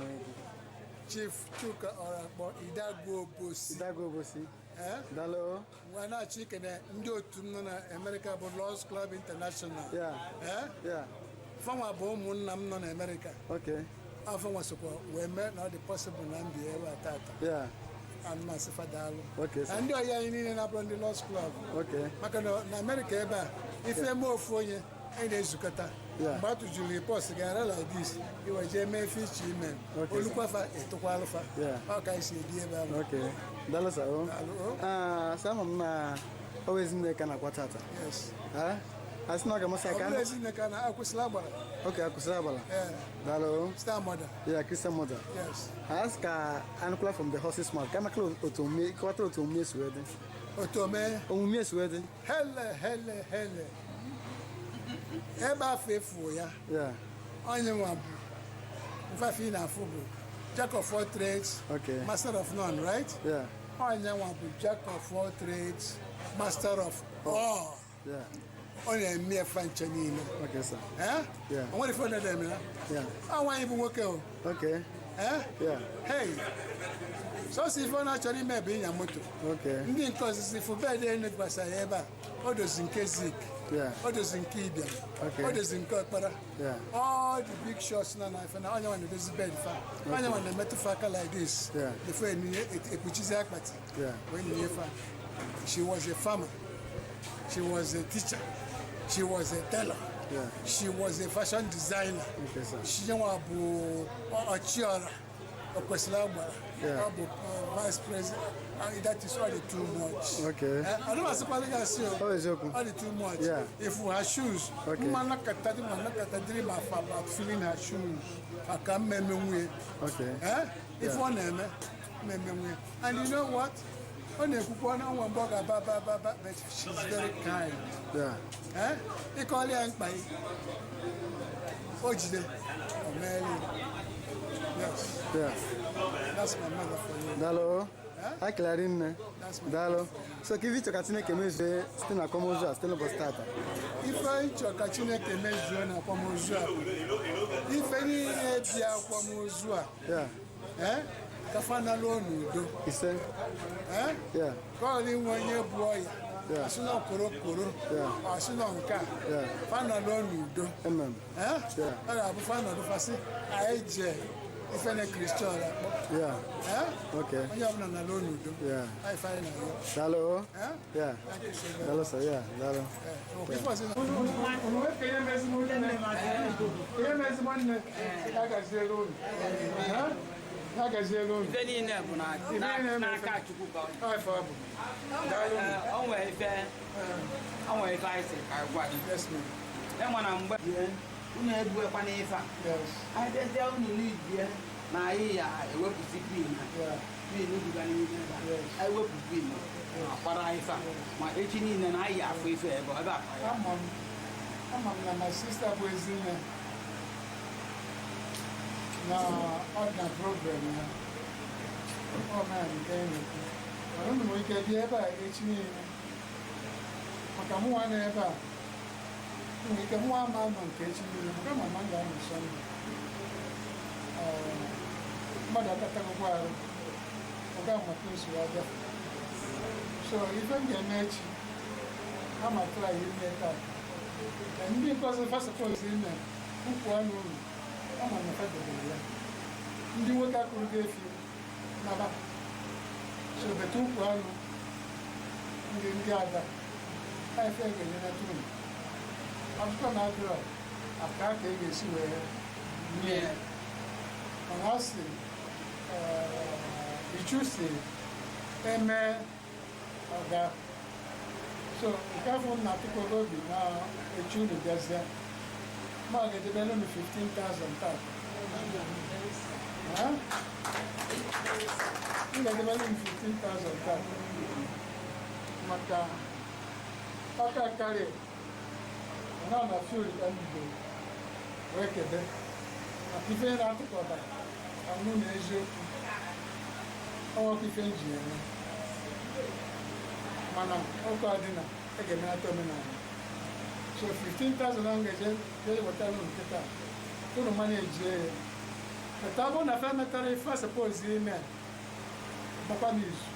[SPEAKER 4] Chief Chuka or Idago Bosi.
[SPEAKER 3] Idago Bosi.
[SPEAKER 4] Dalo. We're not chicken, Ndo to America, but Laws Club International.
[SPEAKER 3] Yeah. Yeah.
[SPEAKER 4] From a bomb, I'm non America.
[SPEAKER 3] Okay.
[SPEAKER 4] Often was support, we met not the possible Nambi ever.
[SPEAKER 3] Yeah.
[SPEAKER 4] and masị fadalụ
[SPEAKER 3] Okay, sir.
[SPEAKER 4] na ndị ọya anyị niile na-abụrụ ndị Lord's Club
[SPEAKER 3] Okay.
[SPEAKER 4] maka na Amerịka ebe a ife eme ofu onye anyị na-ezukọta
[SPEAKER 3] Yeah.
[SPEAKER 4] mgbe atụjuru ripọt gara like this iwe jee mee fichi ime
[SPEAKER 3] Okay,
[SPEAKER 4] olukwafa etụkwa alụfa
[SPEAKER 3] Yeah.
[SPEAKER 4] ọ ka anyị si edi ebe ahụ.
[SPEAKER 3] Okay. Dalo sa o.
[SPEAKER 4] Daalụ,
[SPEAKER 3] Sama m na always Nneka na-akwa tata.
[SPEAKER 4] Yes.
[SPEAKER 3] Asị na ọ ga-amasị
[SPEAKER 4] Ọ
[SPEAKER 3] aka.
[SPEAKER 4] bụrụ Ezineka na akwụsịla agbara.
[SPEAKER 3] Okay, akwụsịrị agbala.
[SPEAKER 4] Yeah.
[SPEAKER 3] Dalo.
[SPEAKER 4] Star mother.
[SPEAKER 3] Yeah, Christian mother.
[SPEAKER 4] Yes.
[SPEAKER 3] As ka anụkwala from the horse's mouth. Ka makala otu omume, ịkọwatara otu omume si wee dị.
[SPEAKER 4] Otu omee.
[SPEAKER 3] Omume si wee dị.
[SPEAKER 4] Hele. Ebe afọ efuo ya.
[SPEAKER 3] Yeah.
[SPEAKER 4] Onye nwa bụ mfafe ị na-afụ bụ Jack of all trades,
[SPEAKER 3] Okay.
[SPEAKER 4] master of none, right?
[SPEAKER 3] Yeah.
[SPEAKER 4] Onye nwa bụ Jack of all trades, master of all.
[SPEAKER 3] Yeah.
[SPEAKER 4] Ọ na-eme efe nche niile.
[SPEAKER 3] Okay, sir.
[SPEAKER 4] O nwere ife ọ na-eme ya?
[SPEAKER 3] Yeah.
[SPEAKER 4] Ọ nwaanyị bụ nwoke o.
[SPEAKER 3] Okay. Yeah.
[SPEAKER 4] Hey, sọsọ ife ọ na-achọrọ ime bụ ịnya moto.
[SPEAKER 3] Okay.
[SPEAKER 4] Ndị nke ọzụzụ ifu bedị enu gbasara ya ebe a o dozi nke Zik,
[SPEAKER 3] Yeah.
[SPEAKER 4] o dozi nke Ibiam,
[SPEAKER 3] Okay.
[SPEAKER 4] o dozi nke Ọkpara.
[SPEAKER 3] Yeah.
[SPEAKER 4] All the big shots na ife na onye nwa na-edozi bed fa onye nwa na-emetụ aka like this
[SPEAKER 3] Yeah.
[SPEAKER 4] before ekpuchizi akpati
[SPEAKER 3] Yeah.
[SPEAKER 4] wee nye fa. She was a farmer, she was a teacher, she was a teller,
[SPEAKER 3] Yeah.
[SPEAKER 4] she was a fashion designer.
[SPEAKER 3] Okay, sir.
[SPEAKER 4] She nwa bụ ọchịọra o kwesịrị agbara.
[SPEAKER 3] Yeah.
[SPEAKER 4] Ọ bụ vice president. That is all the too much.
[SPEAKER 3] Okay.
[SPEAKER 4] I don't asịkwala gị asị o.
[SPEAKER 3] Oh, eziokwu.
[SPEAKER 4] All the too much.
[SPEAKER 3] Yeah.
[SPEAKER 4] If her shoes,
[SPEAKER 3] Okay.
[SPEAKER 4] mma nakata dịrị ma fa about filling her shoes. Aka mmemme nwunye.
[SPEAKER 3] Okay.
[SPEAKER 4] If ọ na-eme mmemme nwunye. And you know what? Ọ na-ekwukwa na nwa mgbe ọ ga-aba but she's very kind.
[SPEAKER 3] Yeah.
[SPEAKER 4] Ịkọọla ya mkpa ya. O jide. O meela. Yes.
[SPEAKER 3] Yeah.
[SPEAKER 4] That's my mother for you.
[SPEAKER 3] Dalo. Akịlarị nne.
[SPEAKER 4] That's my
[SPEAKER 3] Dalo. So ka ife ịchọ ka Chineke mezue site na akwamozu a site n'ụbọchị tata.
[SPEAKER 4] Ife ịchọ ka Chineke mezuo na akwamozu a ife niile dị akwamozu a
[SPEAKER 3] Yeah.
[SPEAKER 4] ka fanalụọ n'udo
[SPEAKER 3] Ise. Yeah.
[SPEAKER 4] ka ọ dị nwe onye bụ ọya
[SPEAKER 3] Yeah.
[SPEAKER 4] asị na korokoro
[SPEAKER 3] Yeah.
[SPEAKER 4] asị na nke a
[SPEAKER 3] Yeah.
[SPEAKER 4] fanalụọ n'udo
[SPEAKER 3] Amen.
[SPEAKER 4] ọ ga-abụ fanọdụ fasị anyị je ife na kristian akpọ
[SPEAKER 3] Yeah. Okay.
[SPEAKER 4] onye ọbụla na lụọ n'udo
[SPEAKER 3] Yeah.
[SPEAKER 4] anyị fe anyị na-alụ
[SPEAKER 3] Dalo. Yeah. Dalo sir. Yeah. Dalo.
[SPEAKER 7] Ife niile bụ n'aka Chukwu ka ọ nwere ife anyị sịrị ka anyị gwa gị. Enwe na mgbe unu ebuekwa n'ife a anyị bịazie unu n'ibie na anyị ya ewepụsị pin duga n'ime ebe a anyị wepụ pin akwara ife a ma echi niile na anyị afọ ife ebe ebe a
[SPEAKER 4] ama m na my sister bụ Ezinne na ọdịna program ya ọ mere nke na-ekwu mana unu nwere ike bịa ebe a echi niile maka mụnwa na ebe a nwere ike mụnwa ama nọ nke echi niile maka mama m ga-anọ Sọnde mmadụ akatagokwa arụ ọ ga maka nsogbu abịa so ife m ga-eme echi ama try ime taa ndị nke ọzọ fasapọzi ime ukwu ọnụ unu ọ ma na fedebere ya ndị nwoke akụrụ ga-efi naba so bete ukwu ọnụ ndị ada ife ga-enyereta unu ọtụtụ na adịrọ aka ka e ga-esi wee nye mana ọ sị ichu si eme ọga so nke afọ m na-atụkwara obi na echi unu bịazie ma ọ ga-edebere unu 15,000 taa m ga-edebere unu 15,000 taa maka ọka karị na na field ka m bido wee kede maka ife na-atụkọta ka mụ na eziokwu ọnwekwa ife nji eme mana ọkụ adịna ga-emenata omenala so 15,000 ahụ ga-eje wetara unu nkịta unu mana ejie ya peta bụ na fe metara ife asapọzi ime gbakwa n'izu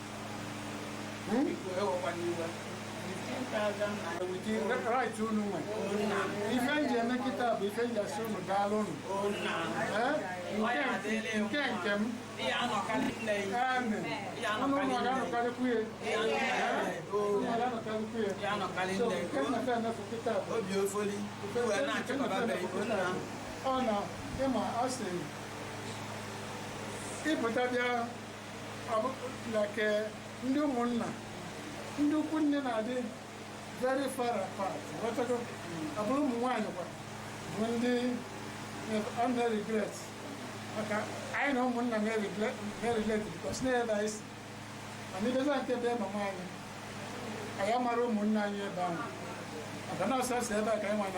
[SPEAKER 4] right unu nwe ife nji eme nkịta bụ ife nji asị unu gaala unu nke m ọ na ịma asị ịpụta bịa like ndị ụmụnna ndị ukwu nne na-adị very far apart ghọtago abụrụ ụmụ nwaanyị kwa bụ ndị ọ na-regret maka anyị na ụmụnna na-regret because na-ebe anyị si mana ideza nke be mama anyị amara ụmụnna anyị ebe ahụ maka na ọsọsọ ebe a ka anyị nwa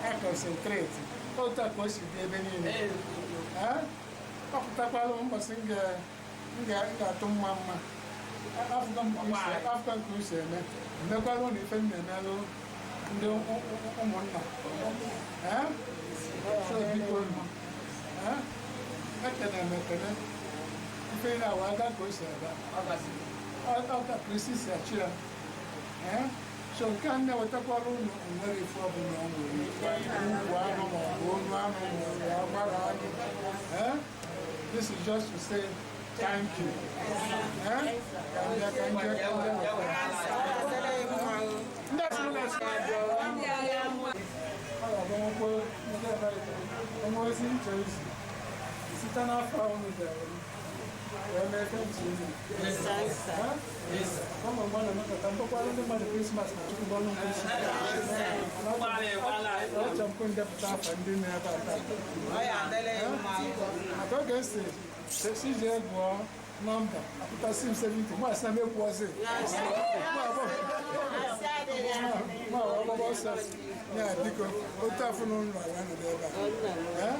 [SPEAKER 4] na-concentrate otu a ka o si dị ebe niile ọ pụtakwala mbọsị m ga-atụ mma afọ nke uche eme emekwala ụlọ ife m na-emelụ ndị ụmụnna so biko ekene m ekene ife na-awa aga ka o si ebe ọka krisis achị ya so nke a na-ewetakwara ụlọ nwere ife ọbụla ọ nwere ugwu anụ maọbụ onu anụ maọbụ agbara anụ this is just to say thank you. Sexy number, after 70, my son was it. Yeah, because what afternoon I ran there.